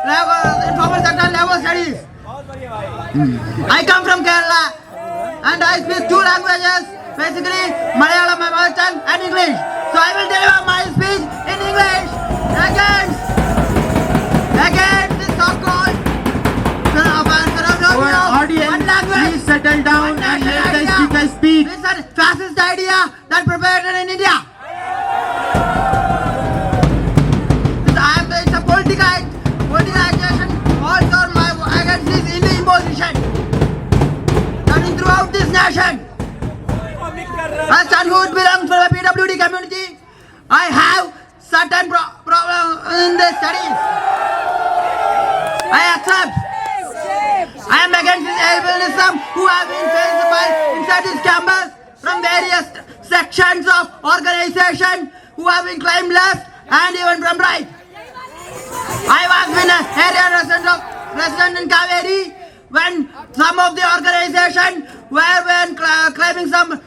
informal sector level studies. I come from Kerala and I speak two languages, basically Malayalam, my mother tongue, and English. So I will deliver my speech in English against this so-called Audience, please settle down and let the speaker speak. It's a fascist idea that prepared in India. It's a politicization also against this Indian imposition running throughout this nation. As someone who belongs to the PWD community, I have certain problems in the studies. I accept. I am against this ableism who have been faced by inside this campus from various sections of organization who have been claimed left and even from right. I was been an area resident in Kaveri when some of the organization were claiming some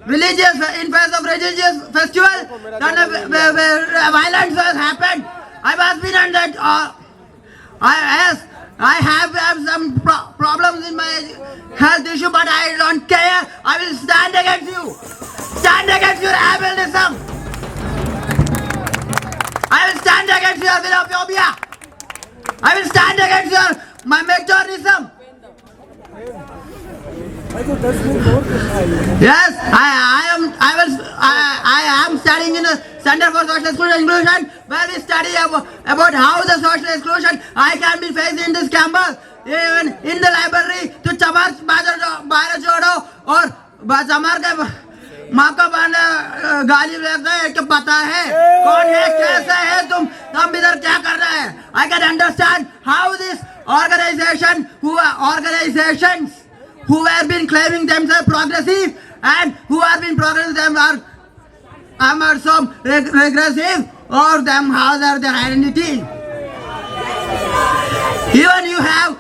religious, in face of religious festival, then violence has happened. I was been on that, I have some problems in my health issue, but I don't care. I will stand against you. Stand against your ableism. I will stand against your xenophobia. I will stand against your majoritism. Yes, I am studying in the Center for Social Exclusion Inclusion, where we study about how the social exclusion I can be faced in this campus, even in the library to Chamar Bharat Jodo or Chamar के माँ का गाली लगे कि पता है कौन है कैसे है तुम इधर क्या कर रहे हैं. I can understand how this organizations who have been claiming themselves progressive and who have been progressive them are some regressive or them have their identity. Even you have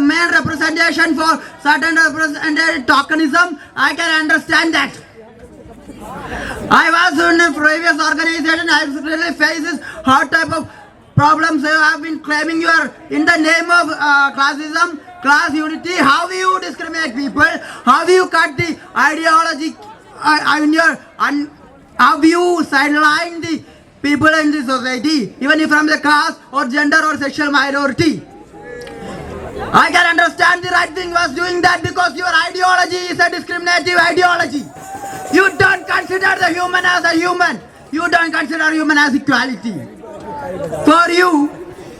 main representation for certain represented tokenism. I can understand that. I was in a previous organization. I really faces hard type of problems. You have been claiming you are in the name of classism, class unity. How you discriminate people? How you cut the ideology in your how you sideline the people in the society, even if from the caste or gender or sexual minority. I can understand the right wing was doing that because your ideology is a discriminative ideology. You don't consider the human as a human. You don't consider human as equality. For you,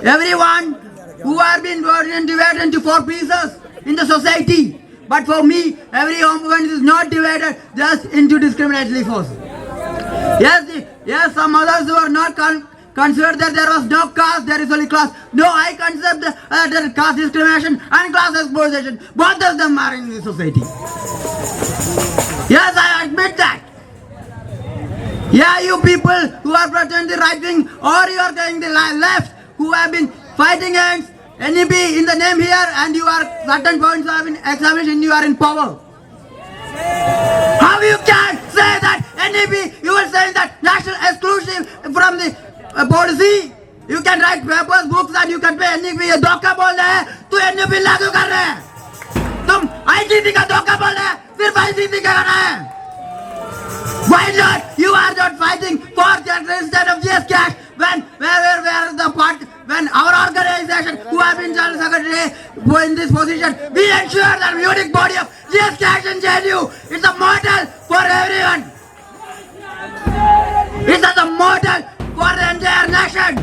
everyone who have been divided into four pieces in the society. But for me, every human is not divided just into discriminatory forces. Yes, some others who are not considered that there was no caste, there is only class. No, I consider that caste discrimination and class exploitation, both of them are in the society. Yes, I admit that. Yeah, you people who are pretending the right wing or you are going the left, who have been fighting against NEP in the name here, and you are certain points have been established and you are in power. How you can say that NEP, you are saying that national exclusive from the policy, you can write papers, books and you can pay NEP. ये धोखा बोल रहे हैं, तू NEP लागू कर रहे हैं. तुम ICT का धोखा बोल रहे हैं, सिर्फ ICT का करना है. Why not? You are not fighting for the instead of GS Cash when when our organization who have been general secretary were in this position, we ensure that unique body of GS Cash and JNU is a model for everyone. It's a model for the entire nation.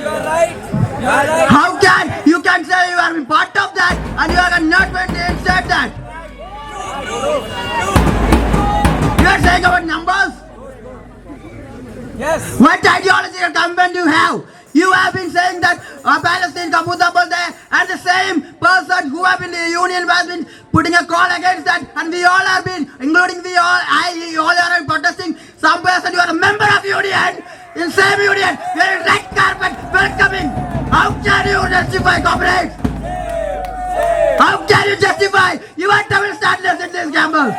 You are right. You are right. How can you can say you are part of that and you are not going to accept that? You are saying about numbers? Yes. What ideological government do you have? You have been saying that Palestine ka mudda bolte hai, and the same person who have been the union has been putting a call against that, and we all have been, including we all are protesting. Some person you are a member of union, in same union, wearing red carpet, welcoming. How can you justify comrades? How can you justify? You are double standards in this gamble.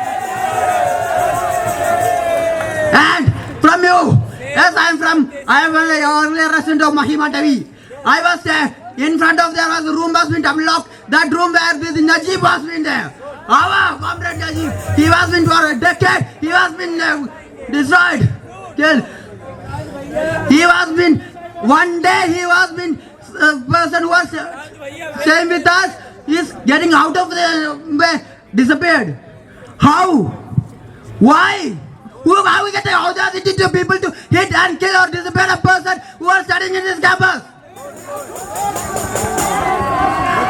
And from you, yes, I am an earlier resident of Mahima Devi. I was there. In front of there was a room was been double locked. That room where this Najib was been there. Our comrade Najib, he was been for a decade. He was been destroyed, killed. He was been one day. He was been person who was staying with us is getting out of the disappeared. How? Why? How we get the audacity to people to hit and kill or disappear a person who are studying in this campus?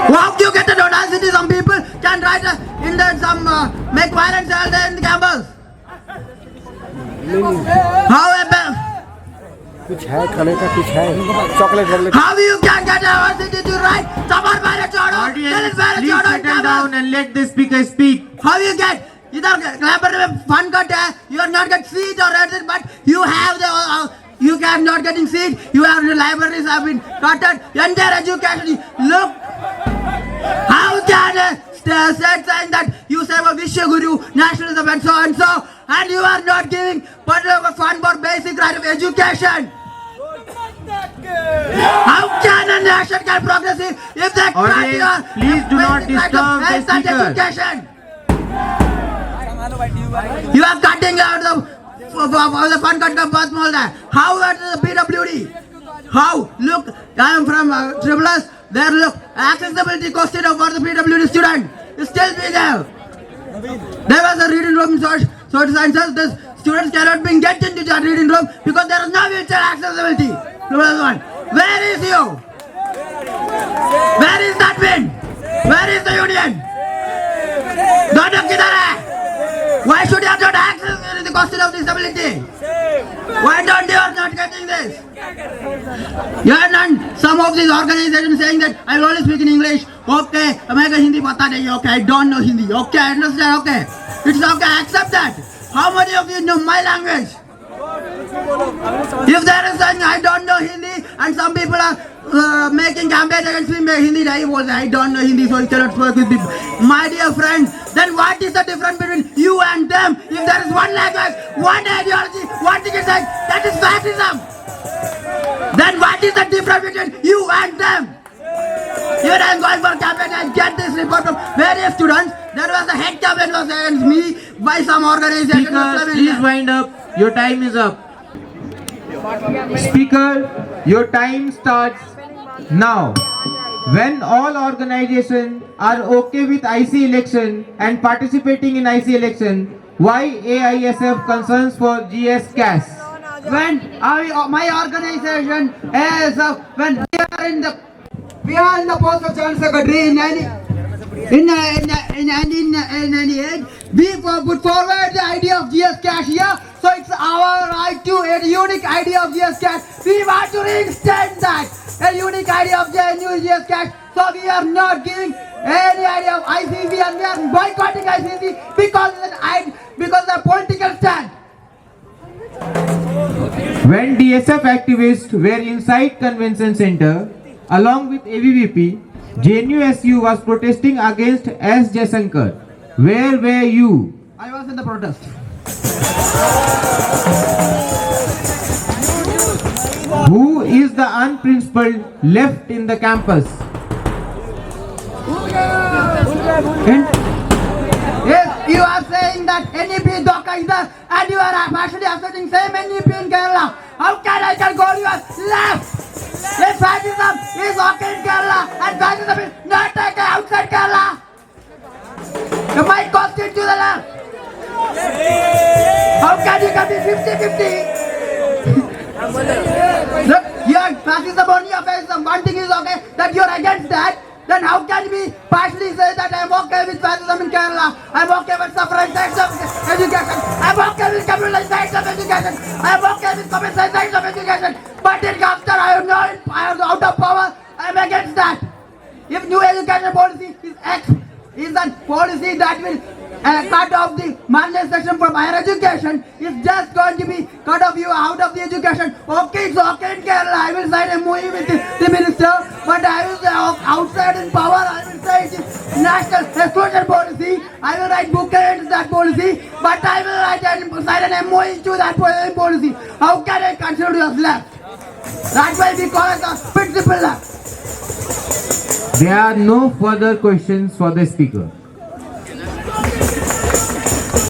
How do you get the audacity? Some people can write in that some make violence all day in the campus. कुछ है खाने का कुछ है chocolate वॉकलेट How you can get the audacity to write Samar Bharat Chodo? Audience, please settle down and let the speaker speak. How you get? इधर Clapper में fun cut है. You are not getting seat or anything, but you have the you can not getting seat. You have the libraries have been cutted. Entire education. Look, how can say saying that you say a Vishwaguru, nationalism and so and so, and you are not giving particular fund for basic right of education. How can a nation get progressive if they cut your Please do not basic right of disturb the health and speaker. education? You are cutting out the fund cut का बात बोल रहा है. How at the PWD? How? Look, I am from Triple S. There, look, accessibility question for the PWD student is still be there. There was a reading room in social sciences. The students cannot be get into the reading room because there is no wheelchair accessibility. Where is you? Where is that win? Where is the union? दोनों किधर है? Why should you have not access the question of disability? Why don't you are not getting this? You are not. Some of these organizations saying that I will only speak in English. Okay, मेरे Hindi पता नहीं. Okay, I don't know Hindi. Okay, I understand. Okay, it's okay. I accept that. How many of you know my language? If there is saying I don't know Hindi and some people are making campaign against me, Hindi नहीं बोलते. I don't know Hindi, so I cannot speak with people. My dear friend, then what is the difference between you and them? If there is one language, one ideology, one thing is that is fascism. Then what is the difference between you and them? Here I am going for campaign and get this report from various students. There was a head campaign was against me by some organization. Speaker, please wind up. Your time is up. Speaker, your time starts now. When all organizations are okay with IC election and participating in IC election, why AISF concerns for GS CAS? When my organization is when we are in the post of General Secretary in any age, we put forward the idea of GS Cash here, so it's our right to a unique idea of GS Cash. We want to reinstate that, a unique idea of GS Cash. So we are not giving any idea of ICC and we are boycotting ICC because of the political stand. When DSF activists were inside Convention Center, along with ABVP, JNUSU was protesting against S. Jaishankar. Where were you? I was in the protest. Who is the unprincipled left in the campus? Yes, you are saying that NEP is Dhaka and you are actually asserting same NEP in Kerala. How can I can go you are left? If fascism is okay in Kerala and fascism is not okay outside Kerala, you might cost it to the left. How can you be 50-50? Look, you are fascism only okay, one thing is okay, that you are against that. Then how can we partially say that I am okay with fascism in Kerala, I am okay with suffrage rights of education, I am okay with communal rights of education, I am okay with commercial rights of education, but in after I am out of power, I am against that. If new education policy is a policy that will cut off the mandate section from higher education, is just going to be cut off you out of the education. Okay, it's okay in Kerala, I will sign a MOU with the minister, but I will outside in power, I will say it is national exclusion policy, I will write book against that policy, but I will sign an MOU to that policy. How can I consider you as left? That's why we call it a principle left. There are no further questions for the speaker.